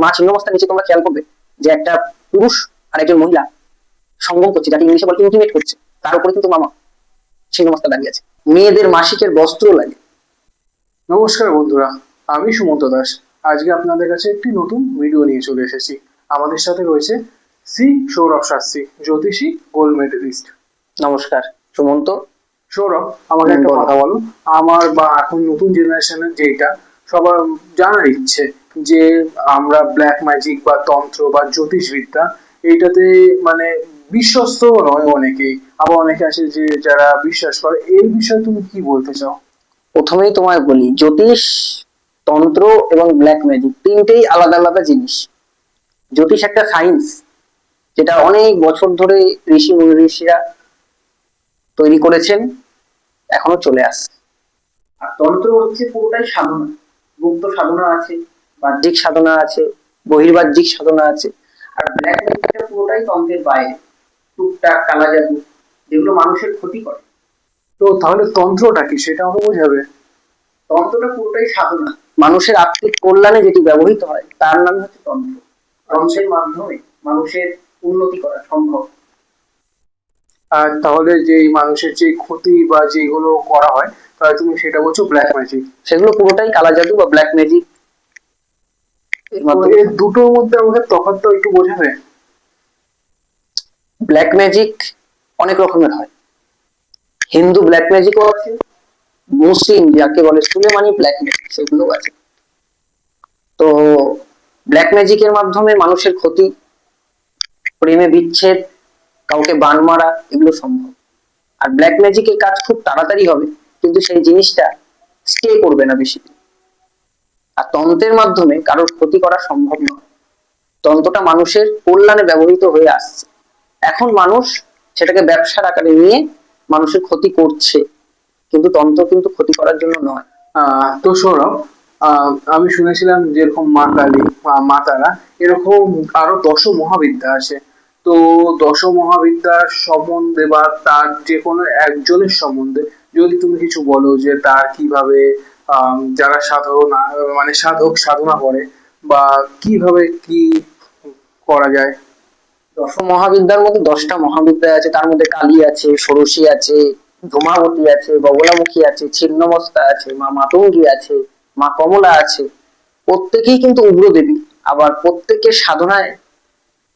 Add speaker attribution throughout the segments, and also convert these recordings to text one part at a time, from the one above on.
Speaker 1: মা ছিন্নমস্তার নিচে তোমরা খেয়াল করবে যে একটা পুরুষ আর একজন মহিলা সঙ্গম করছে, যাকে ইংলিশে বলে ইন্টিমেট করছে, তার উপরে কিন্তু মামা ছিন্নমস্তা দাঁড়িয়ে আছে। মেয়েদের মাসিকের বস্ত্র লাগে।
Speaker 2: নমস্কার বন্ধুরা, আমি সুমন্ত দাস। আজকে আপনাদের কাছে একটি নতুন ভিডিও নিয়ে চলে এসেছি। আমাদের সাথে রয়েছে সি সৌরভ শাস্ত্রী, জ্যোতিষী, গোল্ড মেডেলিস্ট।
Speaker 1: নমস্কার সুমন্ত।
Speaker 2: সৌরভ, আমাকে একটা কথা বলো। আমার বা এখন নতুন জেনারেশনের যেটা সবার জানার ইচ্ছে যে আমরা ব্ল্যাক ম্যাজিক বা তন্ত্র বা জ্যোতিষবিদ্যা এইটাতে মানে বিশ্বস্ত নয় অনেকেই, আবার অনেকে আছে যে যারা বিশ্বাস করে। এই বিষয়ে তুমি কি বলতে চাও?
Speaker 1: প্রথমেই তোমায় বলি, জ্যোতিষ, তন্ত্র এবং ব্ল্যাক ম্যাজিক তিনটেই আলাদা আলাদা জিনিস। জ্যোতিষ একটা সায়েন্স, যেটা অনেক বছর ধরে ঋষি মনীষীরা তৈরি করেছেন, এখনো চলে আসছে। আর তন্ত্র হচ্ছে পুরোটাই সাধনা, গুপ্ত সাধনা আছে, বাহ্যিক সাধনা আছে, বহির্বাহ্যিক সাধনা আছে। আর ব্ল্যাক ম্যাজিকটা পুরোটাই তন্ত্রের বাইরে, টুকটাক কালা জাদু, যেগুলো মানুষের ক্ষতি করে।
Speaker 2: তো তাহলে তন্ত্রটা কি, সেটা আমাকে বোঝাবে।
Speaker 1: তন্ত্রটা পুরোটাই সাধনা, মানুষের আত্মিক কল্যাণে যেটি ব্যবহৃত হয় তার নাম হচ্ছে তন্ত্র। তন্ত্রের মাধ্যমে মানুষের উন্নতি করা সম্ভব।
Speaker 2: আর তাহলে যে মানুষের যে ক্ষতি বা যেগুলো করা হয়, তাহলে তুমি সেটা বলছো ব্ল্যাক ম্যাজিক।
Speaker 1: সেগুলো পুরোটাই কালা জাদু বা ব্ল্যাক ম্যাজিক।
Speaker 2: এর দুটোর মধ্যে আমাকে তফাৎটা একটু বোঝাবে।
Speaker 1: ব্ল্যাক ম্যাজিক অনেক রকমের হয়। হিন্দু ব্ল্যাক ম্যাজিকও আছে, মুসলিম যাকে বলে সুলেমানি ব্ল্যাক ম্যাজিক সেগুলো আছে। তো ব্ল্যাক ম্যাজিকের মাধ্যমে মানুষের ক্ষতি, প্রেমে বিচ্ছেদ, কাউকে বান মারা, এগুলো সম্ভব। আর ব্ল্যাক ম্যাজিকের কাজ খুব তাড়াতাড়ি হবে, কিন্তু সেই জিনিসটা স্টে করবে না বেশি দিন। আর তন্ত্রের মাধ্যমে কারোর ক্ষতি করা সম্ভব নয়। তন্ত্রটা মানুষের কল্যাণে ব্যবহৃত হয়ে আসছে, এখন মানুষ সেটাকে ব্যবসার আকারে নিয়ে মানুষের ক্ষতি করছে, কিন্তু তন্ত্র কিন্তু ক্ষতি করার জন্য নয়।
Speaker 2: তো সৌরভ, আমি শুনেছিলাম যেরকম মা কালী, মা তারা, এরকম আরো দশ মহাবিদ্যা আছে। তো দশ মহাবিদ্যার সম্বন্ধে বা তার যে কোনো একজনের সম্বন্ধে যদি তুমি কিছু বলো, যে তার কিভাবে যারা সাধনা মানে সাধক সাধনা করে বা কিভাবে কি করা যায়।
Speaker 1: দশ মহাবিদ্যার মধ্যে 10টা মহাবিদ্যা আছে, তার মধ্যে কালী আছে, ষোড়শী আছে, ধূমাবতী আছে, বগলামুখী আছে, ছিন্নমস্তা আছে, মা মাতঙ্গী আছে, মা কমলা আছে। প্রত্যেকেই কিন্তু উগ্র দেবী। আবার প্রত্যেকের সাধনায়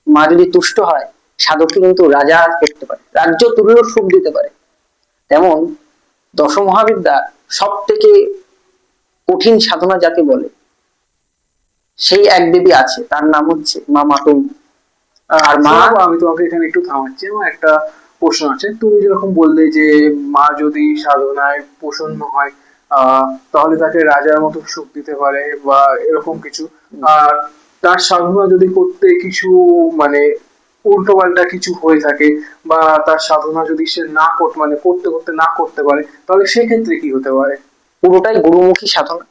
Speaker 1: মা যদি তুষ্ট হয়, সাধককে কিন্তু রাজা করতে পারে, রাজ্য তুল্য সুখ দিতে পারে। তেমন দশ মহাবিদ্যা সব থেকে কঠিন সাধনা যাকে বলে, সেই এক দেবী আছে, তার নাম হচ্ছে মা মাতঙ্গী। আর মা,
Speaker 2: আমি তোমাকে এখানে একটু থামাচ্ছি। আমার একটা প্রশ্ন আছে। তুমি যেরকম বললে যে মা যদি সাধনায় প্রসন্ন হয়, তাহলে তাকে রাজার মতো সুখ দিতে পারে বা এরকম কিছু। আর তার সাধনা যদি করতে কিছু মানে উল্টো পাল্টা কিছু হয়ে থাকে, বা তার সাধনা যদি সে না করতে মানে করতে করতে না করতে পারে, তাহলে সেক্ষেত্রে কি হতে পারে?
Speaker 1: পুরোটাই গুরুমুখী সাধনা।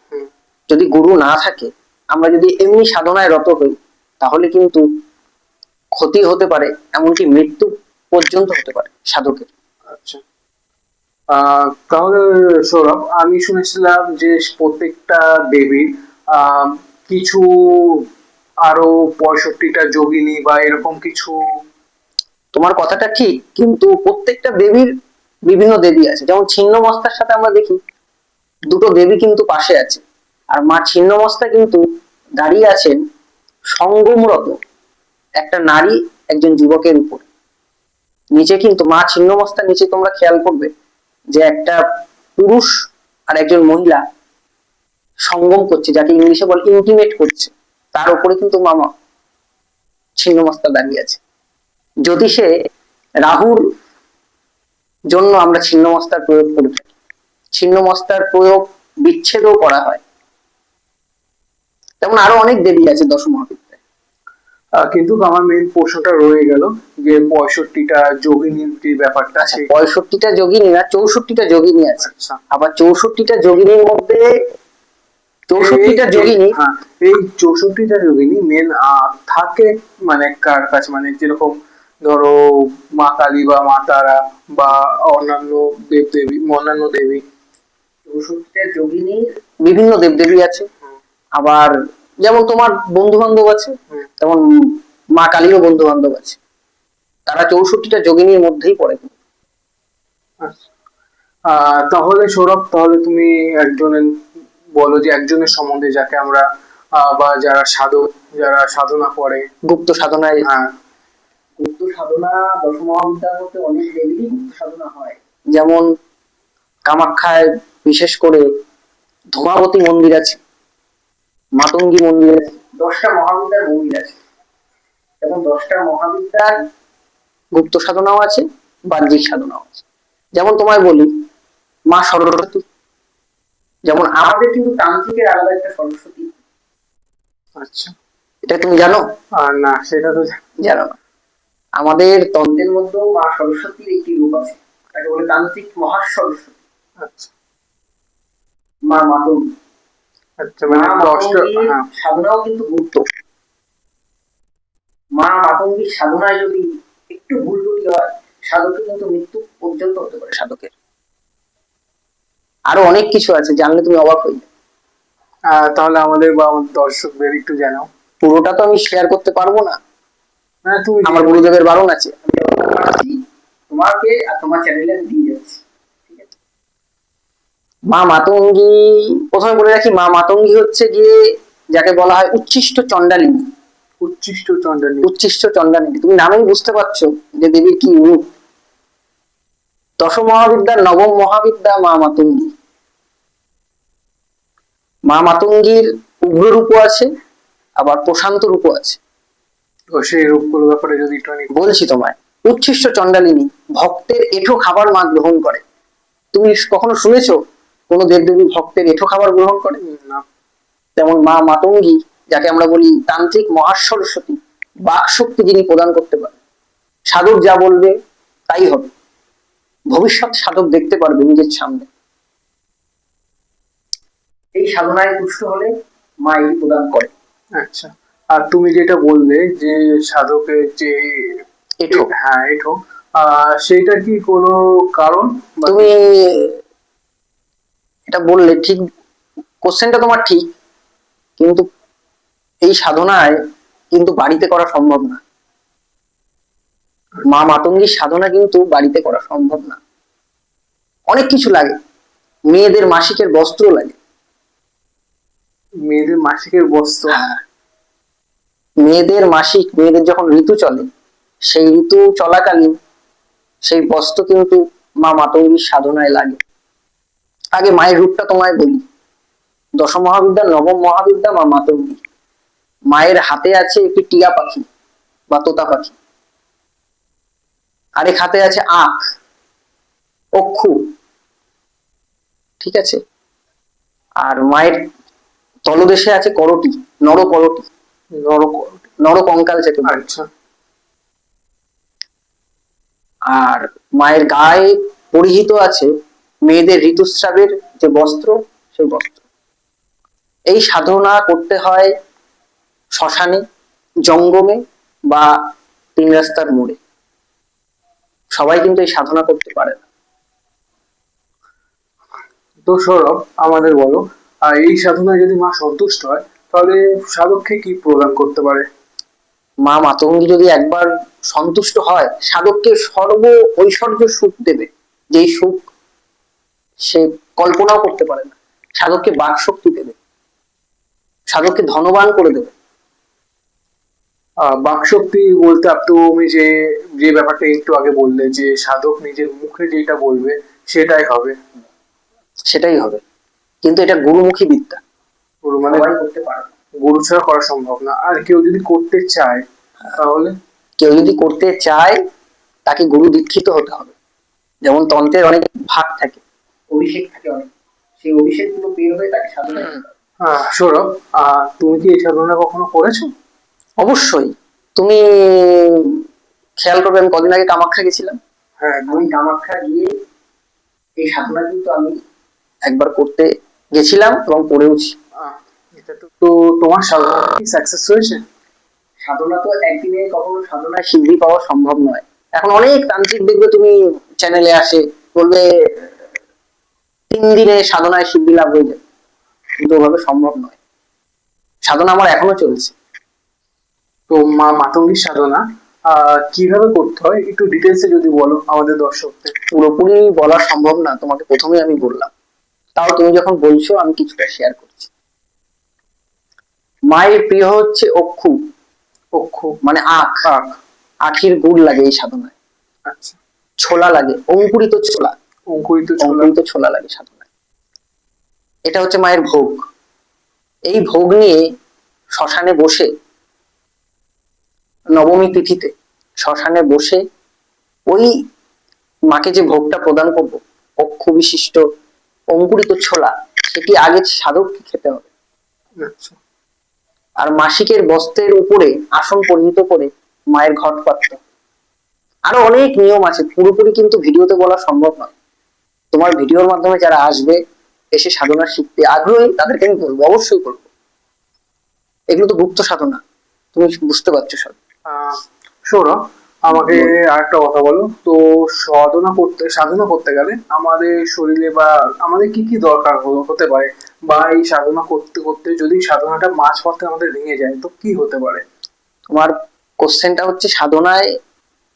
Speaker 1: যদি গুরু না থাকে, আমরা যদি এমনি সাধনায় রত হই, তাহলে কিন্তু ক্ষতি হতে পারে, এমনকি মৃত্যু পর্যন্ত হতে পারে সাধকের।
Speaker 2: আচ্ছা, তাহলে সৌরভ, আমি শুনেছিলাম যে প্রত্যেকটা দেবীর কিছু আরো 65টা যোগিনী বা এরকম কিছু।
Speaker 1: তোমার কথাটা ঠিক, কিন্তু প্রত্যেকটা দেবীর বিভিন্ন দেবী আছে। যেমন ছিন্নমস্তার সাথে আমরা দেখি দুটো দেবী কিন্তু পাশে আছে, আর মা ছিন্নমস্তা কিন্তু দাঁড়িয়ে আছেন সঙ্গমরত একটা নারী, একজন যুবকের উপর। নিচে কিন্তু মা ছিন্নমস্তার নিচে তোমরা খেয়াল করবে যে একটা পুরুষ আর একজন মহিলা সঙ্গম করছে, যাকে ইংলিশে বলে ইন্টিমেট করছে, তার উপরে কিন্তু মামা ছিন্নমস্তা দাঁড়িয়ে আছে। জ্যোতিষে রাহুর জন্য আমরা ছিন্নমস্তার প্রয়োগ করে থাকি। ছিন্নমস্তার প্রয়োগ বিচ্ছেদও করা হয়। তেমন আরো অনেক দেবী আছে দশ মহাবিদ্যায়।
Speaker 2: কিন্তু আমার মেন প্রশ্নটা রয়ে গেল যে 65টা যোগিনীর যে ব্যাপারটা আছে।
Speaker 1: 65টা যোগিনী না, 64টা যোগিনী আছে। আবার 64টা যোগিনীর মধ্যে 64টা যোগিনী,
Speaker 2: এই 64টা যোগিনী মেন থাকে মানে কার কাছে, মানে যেরকম ধরো মা কালী বা মা তারা বা অন্যান্য দেবদেবী, অন্যান্য দেবী।
Speaker 1: 64টা যোগিনীর বিভিন্ন দেবদেবী আছে। আবার যেমন তোমার বন্ধু বান্ধব আছে,
Speaker 2: হুম।
Speaker 1: তেমন মা কালীরও বন্ধু বান্ধব আছে, তারা 64টা যোগিনীর মধ্যেই পড়ে।
Speaker 2: আচ্ছা। তাহলে সৌরভ, তাহলে তুমি একজনের বলো যে একজনের সম্বন্ধে যাকে আমরা বা যারা সাধক, যারা সাধনা করে।
Speaker 1: গুপ্ত সাধনায়,
Speaker 2: হ্যাঁ।
Speaker 1: গুপ্ত সাধনা দশমহাবিদ্যার মধ্যে অনেক দেবীরই গুপ্ত সাধনা হয়। যেমন কামাখ্যায় বিশেষ করে ধূমাবতী মন্দির আছে, মাতঙ্গী মন্দির আছে, 10টা মহাবিদ্যার মন্দির আছে, এবং 10টা মহাবিদ্যার গুপ্ত সাধনাও আছে, বাহ্যিক সাধনাও আছে। যেমন তোমায় বলি, মা সরস্বতী, যেমন আমাদের কিন্তু তান্ত্রিকের আলাদা একটা সরস্বতী।
Speaker 2: আচ্ছা।
Speaker 1: এটা তুমি জানো?
Speaker 2: না, সেটা তো
Speaker 1: জানো না? আমাদের তন্ত্রের মধ্যেও মা সরস্বতীর একটি রূপ আছে, তাকে বলে তান্ত্রিক মহাসরস্বতী।
Speaker 2: আচ্ছা।
Speaker 1: মা মাতঙ্গী।
Speaker 2: আচ্ছা, মানে
Speaker 1: মা
Speaker 2: 10টা।
Speaker 1: মাতঙ্গীর
Speaker 2: হ্যাঁ।
Speaker 1: সাধনাও কিন্তু গুপ্ত। মা মাতঙ্গীর সাধনায় যদি একটু ভুল ত্রুটি হয়, সাধকের কিন্তু মৃত্যু পর্যন্ত হতে পারে সাধকের। আরো অনেক কিছু আছে, জানলে তুমি অবাক হয়ে যাবে।
Speaker 2: তাহলে আমাদের বা আমাদের দর্শকদের একটু জানাও।
Speaker 1: পুরোটা তো আমি শেয়ার করতে পারবো না,
Speaker 2: হ্যাঁ, তুমি
Speaker 1: আমার গুরুদেবের বারণ আছে। আমি যতটা পারছি তোমাকে আর তোমার চ্যানেলে দিয়ে যাচ্ছি। ঠিক আছে? মা মাতঙ্গী, প্রথমে বলে রাখি, মা মাতঙ্গী হচ্ছে গিয়ে যাকে বলা হয় উচ্ছিষ্ট চণ্ডালিনী।
Speaker 2: উচ্ছিষ্ট চন্ডালী।
Speaker 1: উচ্ছিষ্ট চণ্ডালিনী, তুমি নামেই বুঝতে পারছো যে দেবীর কি রূপ। দশ মহাবিদ্যার নবম মহাবিদ্যা মা মাতঙ্গী। মা মাতঙ্গীর উগ্র রূপও আছে, আবার প্রশান্ত রূপও আছে।
Speaker 2: তো সেই রূপগুলোর ব্যাপারে যদি একটু
Speaker 1: বলছি তোমায়, উচ্ছিষ্ট চণ্ডালিনী ভক্তের এঁঠো খাবার মা গ্রহণ করে। তুমি কখনো শুনেছো কোনো দেবদেবী ভক্তের এঁঠো খাবার গ্রহণ করে?
Speaker 2: না।
Speaker 1: তেমন মা মাতঙ্গী, যাকে আমরা বলি তান্ত্রিক মহাসরস্বতী, বাক শক্তি যিনি প্রদান করতে পারেন। সাধক যা বলবে তাই হবে, ভবিষ্যৎ সাধক দেখতে পারবে নিজের সামনে। এই সাধনায় তুষ্ট হলে মা এটি প্রদান করে।
Speaker 2: আচ্ছা। আর তুমি যেটা বললে যে সাধকের যে
Speaker 1: এঁঠো,
Speaker 2: হ্যাঁ এঠো, সেইটা কি কোনো কারণ?
Speaker 1: তুমি এটা বললে ঠিক, কোশ্চেনটা তোমার ঠিক, কিন্তু এই সাধনায় কিন্তু বাড়িতে করা সম্ভব না। মা মাতঙ্গীর সাধনা কিন্তু বাড়িতে করা সম্ভব না, অনেক কিছু লাগে। মেয়েদের মাসিকের বস্ত্র লাগে।
Speaker 2: মেয়েদের মাসিকের বস্ত্র?
Speaker 1: হ্যাঁ, মেয়েদের মাসিক, মেয়েদের যখন ঋতু চলে, সেই ঋতু চলাকালীন সেই বস্ত্র কিন্তু মা মাতঙ্গীর সাধনায় লাগে। আগে মায়ের রূপটা তোমায় বলি। দশম মহাবিদ্যার নবম মহাবিদ্যা মা মাতঙ্গী। মায়ের হাতে আছে একটি টিয়া পাখি বা তোতা পাখি, আরেক হাতে আছে আখ, অক্ষু, ঠিক আছে? আর মায়ের তলদেশে আছে করটি, নরকরটি, নরকঙ্কাল যাকে বলে।
Speaker 2: আচ্ছা।
Speaker 1: আর মায়ের গায়ে পরিহিত আছে মেয়েদের ঋতুস্রাবের যে বস্ত্র, সেই বস্ত্র। এই সাধনা করতে হয় শ্মশানে, জঙ্গমে, বা 3 রাস্তার মোড়ে। সবাই কিন্তু এই সাধনা করতে পারে না।
Speaker 2: তো সৌরভ, আমাদের বলো, এই সাধনায় যদি মা সন্তুষ্ট হয় তাহলে সাধককে কি প্রদান করতে পারে?
Speaker 1: মা মাতঙ্গী যদি একবার সন্তুষ্ট হয়, সাধককে সর্ব ঐশ্বর্য সুখ দেবে, যেই সুখ সে কল্পনাও করতে পারে না। সাধককে বাক শক্তি দেবে, সাধককে ধনবান করে দেবে।
Speaker 2: বাকশক্তি বলতে তুমি যে যে ব্যাপারটা একটু আগে বললে যে সাধক নিজের মুখে যেটা বলবে সেটাই হবে।
Speaker 1: সেটাই হবে, কিন্তু এটা গুরুমুখী বিদ্যা,
Speaker 2: গুরু মানে
Speaker 1: সবাই করতে পারে না।
Speaker 2: গুরু ছাড়া করা সম্ভব না। আর কেউ যদি করতে চায় তাহলে?
Speaker 1: কেউ যদি করতে চায় তাকে গুরু দীক্ষিত হতে হবে। যেমন তন্ত্রের অনেক ভাগ থাকে, অভিষেক থাকে অনেক, সেই অভিষেক গুলো পেয়ে হয়ে তাকে সাধনা করতে হবে।
Speaker 2: সৌরভ, তুমি কি এই সাধনা কখনো করেছো?
Speaker 1: অবশ্যই। তুমি খেয়াল করবে, আমি কদিন আগে কামাখ্যা গেছিলাম।
Speaker 2: হ্যাঁ,
Speaker 1: আমি কামাখ্যা গিয়ে এই সাধনা কিন্তু আমি একবার করতে গেছিলাম এবং করেওছি।
Speaker 2: এটা তো তোমার সাধনা কি সাকসেস হয়েছে?
Speaker 1: সাধনা তো একদিনে কখনো সাধনায় সিদ্ধি পাওয়া সম্ভব নয়। এখন অনেক তান্ত্রিক দেখবে তুমি চ্যানেলে আসে, বলবে 3 দিনে সাধনায় সিদ্ধি লাভ হয়ে যায়, কিন্তু ওভাবে সম্ভব নয়। সাধনা আমার এখনো চলছে।
Speaker 2: তো মা মাতঙ্গীর সাধনা কিভাবে করতে হয় একটু ডিটেলসে যদি বলো আমাদের দর্শকদের।
Speaker 1: পুরোপুরি বলা সম্ভব না, তোমাকে প্রথমেই আমি বললাম, তাও তুমি যখন বলছো আমি কিছুটা শেয়ার করছি। মায়ের প্রিয় হচ্ছে অক্ষু। অক্ষু মানে আখ।
Speaker 2: আখ।
Speaker 1: আখের গুড় লাগে এই সাধনায়।
Speaker 2: আচ্ছা।
Speaker 1: ছোলা লাগে, অঙ্কুরিত ছোলা।
Speaker 2: অঙ্কুরিত ছোলা।
Speaker 1: অঙ্কুরিত ছোলা লাগে সাধনায়। এটা হচ্ছে মায়ের ভোগ। এই ভোগ নিয়ে শ্মশানে বসে, নবমী তিথিতে শ্মশানে বসে ওই মাকে যে ভোগটা প্রদান করবো, অক্ষু বিশিষ্ট অঙ্কুরিত ছোলা, সেটি আগে সাধককে খেতে হবে।
Speaker 2: আচ্ছা।
Speaker 1: আর মাসিকের বস্ত্রের উপরে আসন পরিহিত করে মায়ের ঘট পাততে। আরো অনেক নিয়ম আছে, পুরোপুরি কিন্তু ভিডিওতে বলা সম্ভব নয়। তোমার ভিডিওর মাধ্যমে যারা আসবে, এসে সাধনা শিখতে আগ্রহী, তাদেরকে আমি বলবো, অবশ্যই বলবো। এগুলো তো গুপ্ত সাধনা, তুমি বুঝতে পারছো সব।
Speaker 2: শোনো, আমাকে আরেকটা কথা বলো তো, সাধনা করতে গেলে আমাদের শরীরে বা আমাদের কি কি দরকার হতে পারে, বা এই সাধনা করতে করতে যদি সাধনাটা মাঝ পথে আমাদের ভেঙে যায় তো কি হতে পারে?
Speaker 1: তোমার কোশ্চেনটা হচ্ছে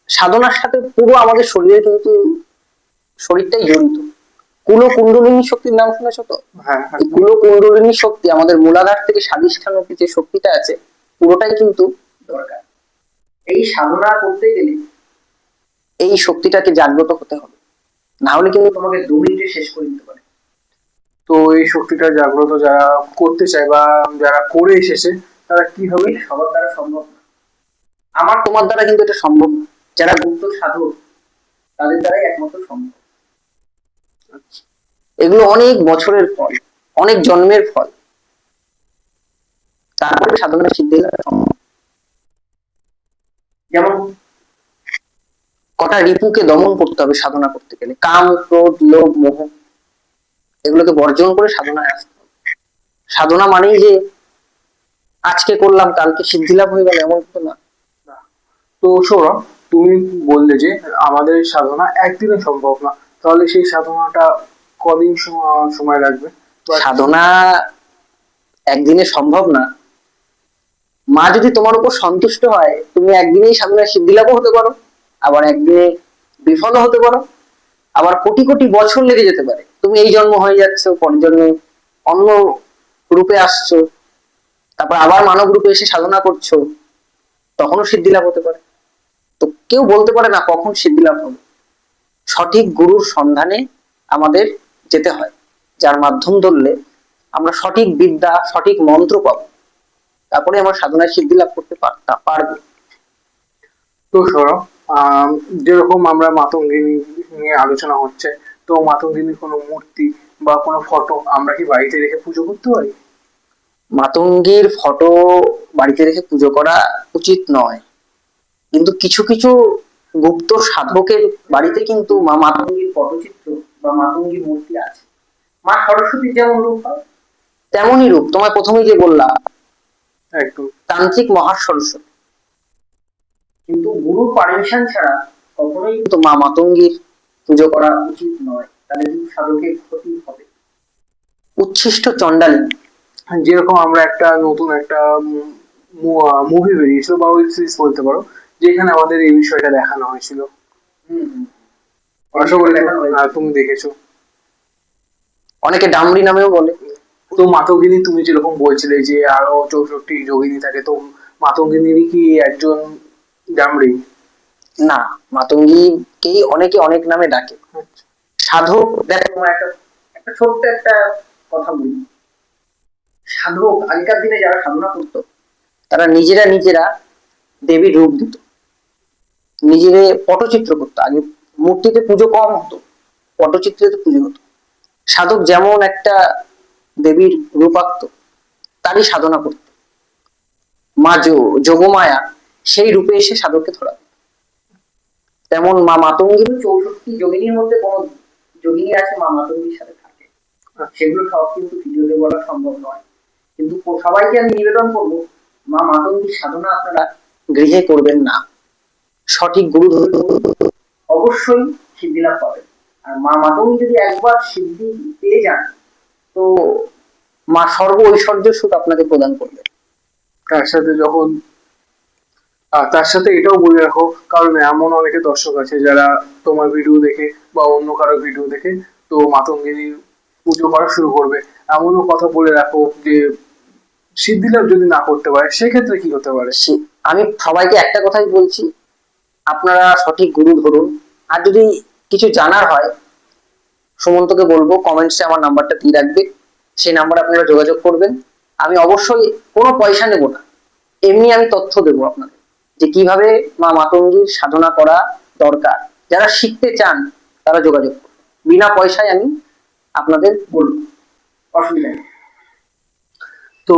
Speaker 1: সাধনার সাথে পুরো আমাদের শরীরে কিন্তু শরীরটাই জড়িত। কুলকুণ্ডলিনী শক্তির নাম শুনেছো তো?
Speaker 2: হ্যাঁ।
Speaker 1: কুলকুণ্ডলিনী শক্তি আমাদের মূলাধার থেকে স্বাদিষ্ঠান অব্দি যে শক্তিটা আছে, পুরোটাই কিন্তু দরকার। এই সাধনা করতে গেলে এই শক্তিটাকে জাগ্রত হতে হবে, না হলে কিন্তু তোমাকে 2 মিনিটে শেষ করে দিতে পারে।
Speaker 2: তো এই শক্তিটা জাগ্রত যারা করতে চায় বা যারা করে এসেছে, তারা কিভাবে?
Speaker 1: সবার দ্বারা সম্ভব না, আমার তোমার দ্বারা কিন্তু এটা সম্ভব না। যারা গুপ্ত সাধক, তাদের দ্বারাই একমাত্র সম্ভব। এগুলো অনেক বছরের ফল, অনেক জন্মের ফল, তারপরে সাধনা সিদ্ধি লাভ সম্ভব। যেমন কটা রিপুকে দমন করতে হবে সাধনা করতে গেলে, কাম, ক্রোধ, লোভ, মোহ, এগুলোকে বর্জন করে সাধনায় আসতে হবে। সাধনা মানেই যে আজকে করলাম কালকে সিদ্ধি লাভ হয়ে গেল, এমন তো না।
Speaker 2: তো সৌরভ, তুমি বললে যে আমাদের সাধনা একদিনে সম্ভব না, তাহলে সেই সাধনাটা কদিন সময় লাগবে?
Speaker 1: সাধনা একদিনে সম্ভব না। মা যদি তোমার উপর সন্তুষ্ট হয়, তুমি একদিনেই সাধনায় সিদ্ধি লাভও হতে পারো, আবার একদিনে বিফলও হতে পারো, আবার কোটি কোটি বছর লেগে যেতে পারে। তুমি এই জন্ম হয়ে যাচ্ছ, পরের জন্মে অন্য রূপে আসছো, তারপর আবার মানব রূপে এসে সাধনা করছো, তখনও সিদ্ধি লাভ হতে পারে। তো কেউ বলতে পারে না কখন সিদ্ধি লাভ হবে। সঠিক গুরুর সন্ধানে আমাদের যেতে হয়, যার মাধ্যম ধরলে আমরা সঠিক বিদ্যা, সঠিক মন্ত্র পাবো, তারপরে আমরা সাধনায় সিদ্ধি লাভ করতে পারবো।
Speaker 2: তো সৌরভ, যেরকম আমরা মাতঙ্গিনী নিয়ে আলোচনা হচ্ছে, তো মাতঙ্গিনীর কোনো মূর্তি বা কোনো ফটো আমরা কি বাড়িতে রেখে পুজো করতে পারি?
Speaker 1: মাতঙ্গীর ফটো বাড়িতে রেখে পুজো করা উচিত নয়, কিন্তু কিছু কিছু গুপ্ত সাধকের বাড়িতে কিন্তু মা মাতঙ্গীর পটচিত্র বা মাতঙ্গীর মূর্তি আছে। মা সরস্বতীর যেমন রূপ হয়, তেমনই রূপ। তোমায় প্রথমেই যে বললাম,
Speaker 2: একদম
Speaker 1: তান্ত্রিক মহা সরস্বতী। কিন্তু গুরুর পারমিশন ছাড়া কখনোই কিন্তু মা মাতঙ্গীর পুজো করা উচিত নয়, তাহলে কিন্তু সাধকের ক্ষতি হবে। উচ্ছিষ্ট চণ্ডালী,
Speaker 2: যেরকম আমরা নতুন একটা মুভি বেরিয়েছিল বা ওয়েব সিরিজ বলতে পারো, যেখানে আমাদের এই বিষয়টা দেখানো হয়েছিল। আশা করি তুমি দেখেছো।
Speaker 1: অনেকে ডামরি নামেও বলে।
Speaker 2: তো মাতঙ্গিনী তুমি যেরকম বলছিলে যে আরো 64 যোগিনী থাকে, তো মাতঙ্গিনীরই কি একজন ডামরি?
Speaker 1: না, মাতঙ্গীকেই অনেকে অনেক নামে ডাকে। সাধক, দেখো তোমার একটা ছোট্ট একটা কথা বলি। সাধক আগেকার দিনে যারা সাধনা করতো, তারা নিজেরা দেবীর রূপ দিত, নিজেরে পটচিত্র করতো। আগে মূর্তিতে পুজো কম হতো, পটচিত্রে পুজো হতো। সাধক যেমন একটা দেবীর রূপ আঁকত, তারই সাধনা করত। মা যোগমায়া সেই রূপে এসে সাধককে ধরা। তেমন মা মাতঙ্গীর 64 যোগিনীর মধ্যে কোন যোগিনী আছে মা মাতঙ্গীর সাথে থাকে, সেগুলো সব কিন্তু ভিডিওতে বলা সম্ভব নয়। কিন্তু সবাইকে আমি নিবেদন করবো, মা মাতঙ্গীর সাধনা আপনারা গৃহে করবেন না, সঠিক গুরু ধরে অবশ্যই সিদ্ধি লাভ পাবেন। আর মা মাতঙ্গী যদি একবার সিদ্ধি পেয়ে যান, তো মা সর্ব ঐশ্বর্য সুখ আপনাকে প্রদান করবে।
Speaker 2: তার সাথে যখন তার সাথে এটাও বলে রাখো, কারণ এমন অনেকে দর্শক আছে যারা তোমার ভিডিও দেখে বা অন্য কারো ভিডিও দেখে তো মাতঙ্গিনীর পুজো করা শুরু করবে। এমনও কথা বলে রাখো যে সিদ্ধি লাভ যদি না করতে পারে সেক্ষেত্রে কি হতে পারে।
Speaker 1: আমি সবাইকে একটা কথাই বলছি, আপনারা সঠিক গুরু ধরুন। আর যদি কিছু জানার হয়, সুমন্তকে বলবো কমেন্টসে আমার নাম্বারটা দিয়ে রাখবে, সেই নাম্বারে আপনারা যোগাযোগ করবেন। আমি অবশ্যই কোনো পয়সা নেব না, এমনি আমি তথ্য দেবো আপনাদের যে কিভাবে মা মাতঙ্গীর সাধনা করা দরকার। যারা শিখতে চান তারা যোগাযোগ করুন, বিনা পয়সায় আমি আপনাদের বলবো, অসুবিধা নেই।
Speaker 2: তো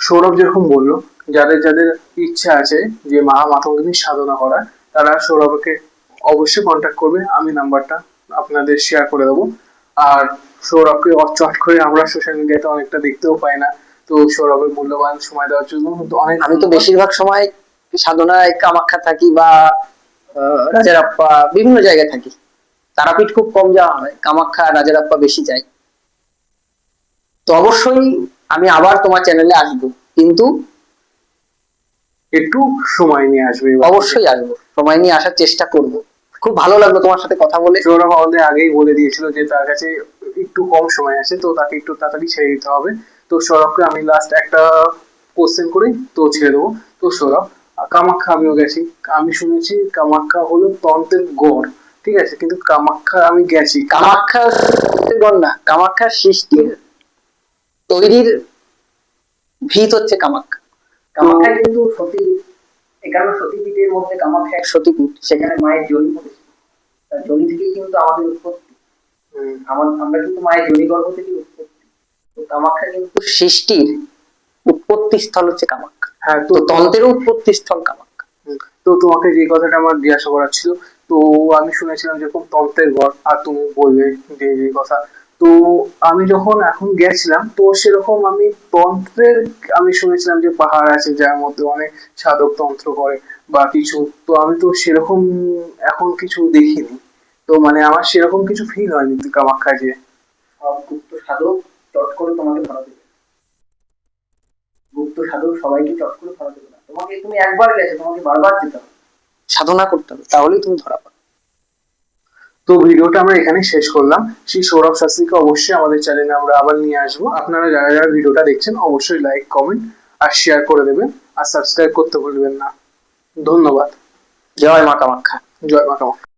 Speaker 2: সৌরভ যেরকম বললো, যাদের যাদের ইচ্ছা আছে যে মা মাতঙ্গিনীর সাধনা করা, তারা সৌরভকে অবশ্যই কন্ট্যাক্ট করবে। আমি নাম্বারটা আপনাদের শেয়ার করে দেবো। আর সৌরভকে চট করে আমরা সোশ্যাল মিডিয়াতে অনেকটা দেখতেও পাই না, তো সৌরভের মূল্যবান সময় দেওয়ার জন্য অনেক।
Speaker 1: আমি তো বেশিরভাগ সময় সাধনায় কামাখ্যা থাকি বা রাজারাপ্পা বিভিন্ন জায়গায় থাকি। তারাপীঠ খুব কম যাওয়া হয়, কামাখ্যা রাজারাপ্পা বেশি যাই। তো অবশ্যই আমি আবার তোমার চ্যানেলে আসবো, কিন্তু
Speaker 2: একটু সময় নিয়ে আসবে।
Speaker 1: অবশ্যই আসবো, সময় নিয়ে আসার চেষ্টা করব। খুব ভালো লাগলো তোমার সাথে কথা বলে।
Speaker 2: সৌরভ আমাদের আগেই বলে দিয়েছিল যে তার কাছে একটু কম সময় আছে, তো তাকে একটু তাড়াতাড়ি ছেড়ে দিতে হবে। তো সৌরভকে আমি লাস্ট একটা কোশ্চেন করে তো ছেড়ে দেবো। তো সৌরভ, কামাখ্যা আমিও গেছি, আমি শুনেছি কামাখ্যা হলো তন্ত্রের গড়, ঠিক আছে, কিন্তু কামাখ্যা আমি গেছি,
Speaker 1: কামাখ্যা গণ না, কামাখ্যা সৃষ্টির তৈরির ভিত হচ্ছে কামাখ্যা। কামাখ্যা কিন্তু সতী, 51 সতীপীঠের মধ্যে কামাখ্যা এক সতীপীঠ, সেখানে মায়ের যোনি পড়েছে। তার যোনি থেকেই কিন্তু আমাদের উৎপত্তি, আমরা কিন্তু মায়ের যোনি গর্ভ থেকে উৎপত্তি। তো কামাখ্যা কিন্তু সৃষ্টির উৎপত্তি স্থল হচ্ছে কামাখ্যা।
Speaker 2: হ্যাঁ,
Speaker 1: তো তন্ত্রের উৎপত্তি স্থল কামাখ্যা।
Speaker 2: তো তোমাকে যে কথাটা আমার জিজ্ঞাসা করার ছিল, তো আমি শুনেছিলাম যেরকম তন্ত্রের ঘর, আর তুমি বললে যে যে কথা, তো আমি যখন এখন গেছিলাম তো সেরকম আমি তন্ত্রের, আমি শুনেছিলাম যে পাহাড় আছে যার মধ্যে অনেক সাধক তন্ত্র করে বা কিছু, তো আমি তো সেরকম এখন কিছু দেখিনি। তো মানে আমার সেরকম কিছু ফিল হয়নি কামাখ্যা যে।
Speaker 1: সব গুপ্ত সাধক চট করে তোমাকে ধরা দেবে, গুপ্ত সাধক সবাইকে চট করে ধরা দেবে না। তোমাকে, তুমি একবার গেছো, তোমাকে বারবার যেতে হবে, সাধনা করতে হবে, তাহলেই তুমি ধরা পাবে।
Speaker 2: তো ভিডিওটা আমরা এখানে শেষ করলাম। শ্রী সৌরভ শাস্ত্রীকে অবশ্যই আমাদের চ্যানেলে আমরা আবার নিয়ে আসবো। আপনারা যারা যারা ভিডিওটা দেখছেন অবশ্যই লাইক, কমেন্ট আর শেয়ার করে দেবেন, আর সাবস্ক্রাইব করতে ভুলবেন না। ধন্যবাদ।
Speaker 1: জয় মা কামাখ্যা।
Speaker 2: জয় মা কামাখ্যা।